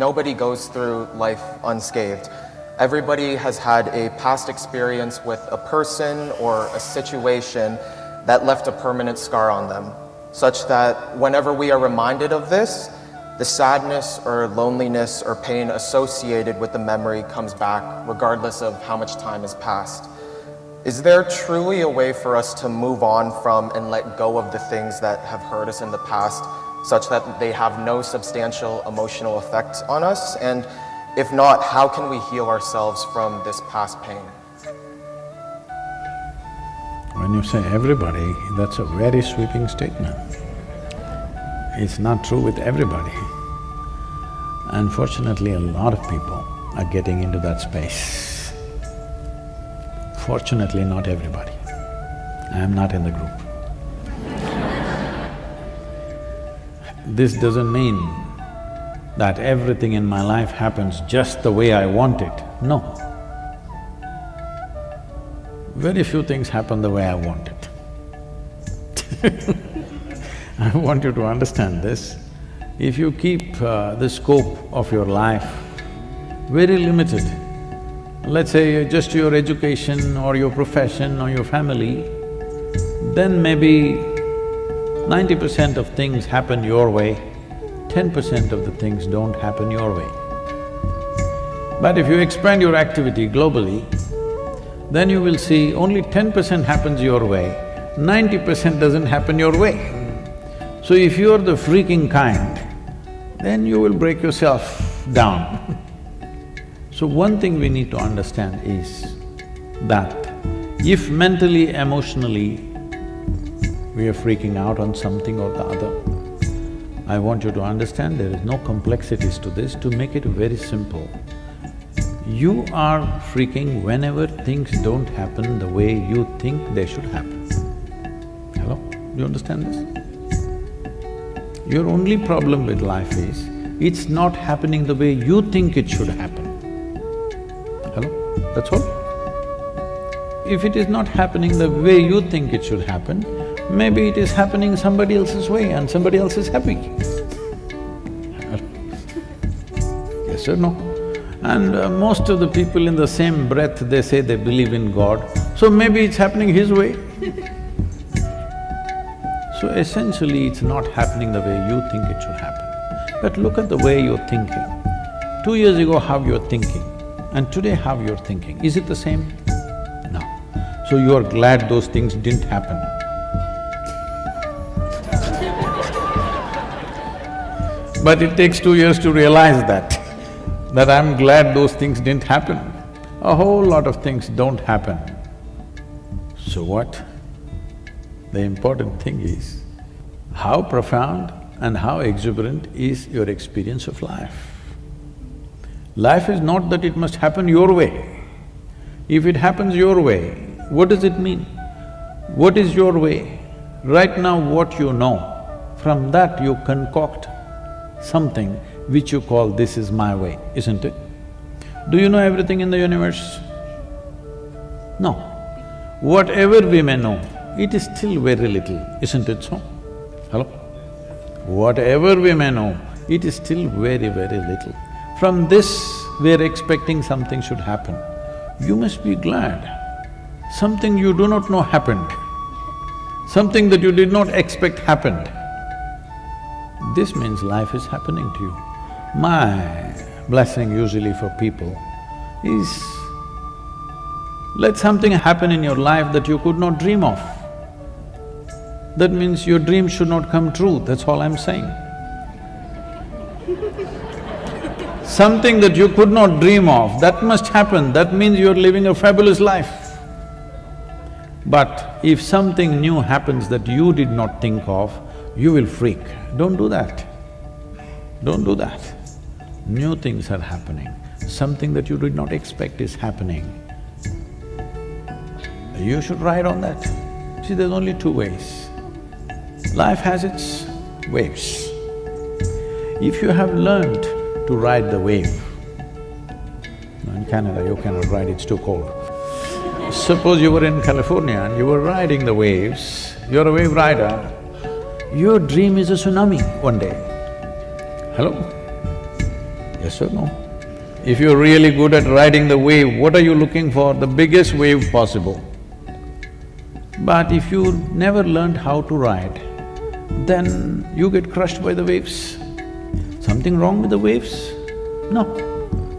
nobody goes through life unscathed. Everybody has had a past experience with a person or a situation that left a permanent scar on them, such that whenever we are reminded of this, the sadness or loneliness or pain associated with the memory comes back regardless of how much time has passed. Is there truly a way for us to move on from and let go of the things that have hurt us in the past, such that they have no substantial emotional effect on us? And if not, how can we heal ourselves from this past pain? When you say everybody, that's a very sweeping statement. It's not true with everybody. Unfortunately, a lot of people are getting into that space. Fortunately, not everybody. I am not in the group. This doesn't mean that everything in my life happens just the way I want it. No. Very few things happen the way I want it. I want you to understand this. If you keep the scope of your life very limited, let's say just your education or your profession or your family, then maybe 90% of things happen your way, 10% of the things don't happen your way. But if you expand your activity globally, then you will see only 10% happens your way, 90% doesn't happen your way. So if you're the freaking kind, then you will break yourself down. So one thing we need to understand is that if mentally, emotionally, we are freaking out on something or the other, I want you to understand there is no complexities to this. To make it very simple, you are freaking whenever things don't happen the way you think they should happen. Hello? Do you understand this? Your only problem with life is, it's not happening the way you think it should happen. Hello? That's all. If it is not happening the way you think it should happen, maybe it is happening somebody else's way and somebody else is happy. Yes or no? And most of the people in the same breath, they say they believe in God, so maybe it's happening his way. So essentially, it's not happening the way you think it should happen. But look at the way you're thinking. 2 years ago, how you're thinking, and today how you're thinking. Is it the same? No. So you are glad those things didn't happen. But it takes 2 years to realize that I'm glad those things didn't happen. A whole lot of things don't happen. So what? The important thing is, how profound and how exuberant is your experience of life. Life is not that it must happen your way. If it happens your way, what does it mean? What is your way? Right now what you know, from that you concoct something which you call, this is my way, isn't it? Do you know everything in the universe? No. Whatever we may know, it is still very little, isn't it so? Hello? Whatever we may know, it is still very, very little. From this, we're expecting something should happen. You must be glad. Something you do not know happened. Something that you did not expect happened. This means life is happening to you. My blessing usually for people is, let something happen in your life that you could not dream of. That means your dream should not come true, that's all I'm saying. Something that you could not dream of, that must happen, that means you're living a fabulous life. But if something new happens that you did not think of, you will freak. Don't do that. Don't do that. New things are happening, something that you did not expect is happening. You should ride on that. See, there's only two ways. Life has its waves. If you have learned to ride the wave, in Canada you cannot ride, it's too cold. Suppose you were in California and you were riding the waves, you're a wave rider, your dream is a tsunami one day. Hello? Yes or no? If you're really good at riding the wave, what are you looking for? The biggest wave possible. But if you never learned how to ride, then you get crushed by the waves. Something wrong with the waves? No.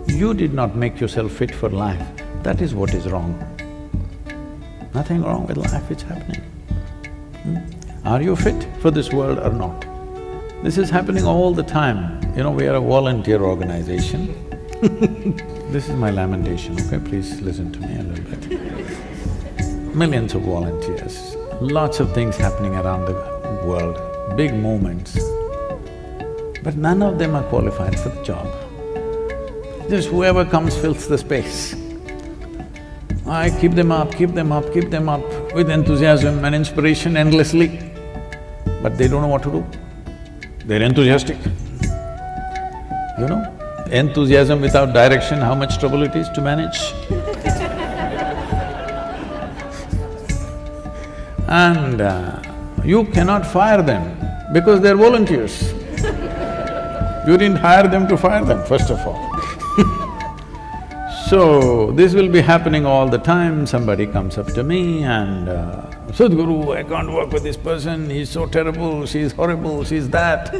You did not make yourself fit for life. That is what is wrong. Nothing wrong with life, it's happening. Are you fit for this world or not? This is happening all the time. You know, we are a volunteer organization. This is my lamentation, okay? Please listen to me a little bit. Millions of volunteers, lots of things happening around the world, big movements, but none of them are qualified for the job. Just whoever comes fills the space. I keep them up with enthusiasm and inspiration endlessly, but they don't know what to do. They're enthusiastic. You know, enthusiasm without direction, how much trouble it is to manage. And you cannot fire them because they're volunteers. You didn't hire them to fire them, first of all. So, this will be happening all the time. Somebody comes up to me and, Sadhguru, I can't work with this person, he's so terrible, she's horrible, she's that.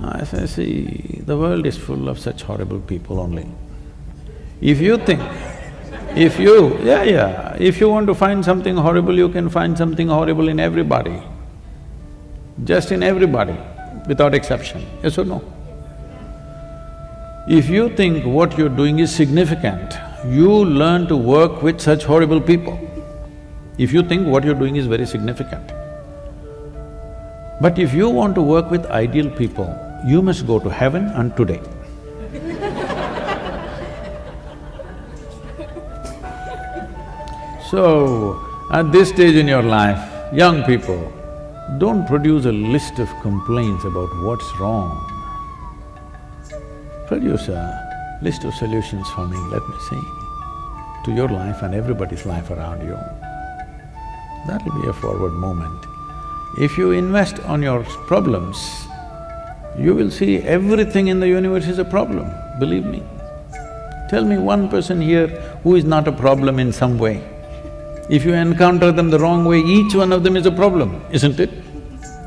I say, see, the world is full of such horrible people only. If you think, if you want to find something horrible, you can find something horrible in everybody. Just in everybody, without exception, yes or no? If you think what you're doing is significant, you learn to work with such horrible people. If you think what you're doing is very significant. But if you want to work with ideal people, you must go to heaven and today. So, at this stage in your life, young people, don't produce a list of complaints about what's wrong. Produce a list of solutions for me, let me see, to your life and everybody's life around you. That'll be a forward movement. If you invest on your problems, you will see everything in the universe is a problem, believe me. Tell me one person here who is not a problem in some way. If you encounter them the wrong way, each one of them is a problem, isn't it?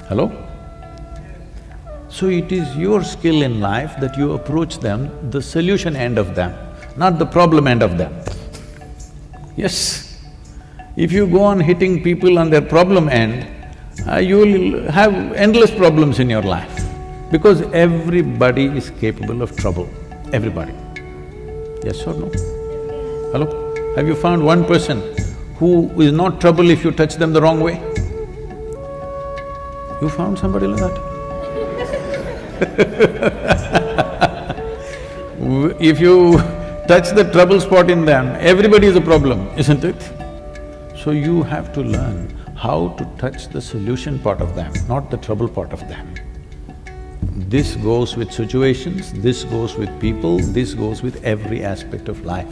Hello? So it is your skill in life that you approach them, the solution end of them, not the problem end of them. Yes. If you go on hitting people on their problem end, you will have endless problems in your life, because everybody is capable of trouble, everybody. Yes or no? Hello? Have you found one person who is not trouble if you touch them the wrong way? You found somebody like that? If you touch the trouble spot in them, everybody is a problem, isn't it? So you have to learn how to touch the solution part of them, not the trouble part of them. This goes with situations, this goes with people, this goes with every aspect of life.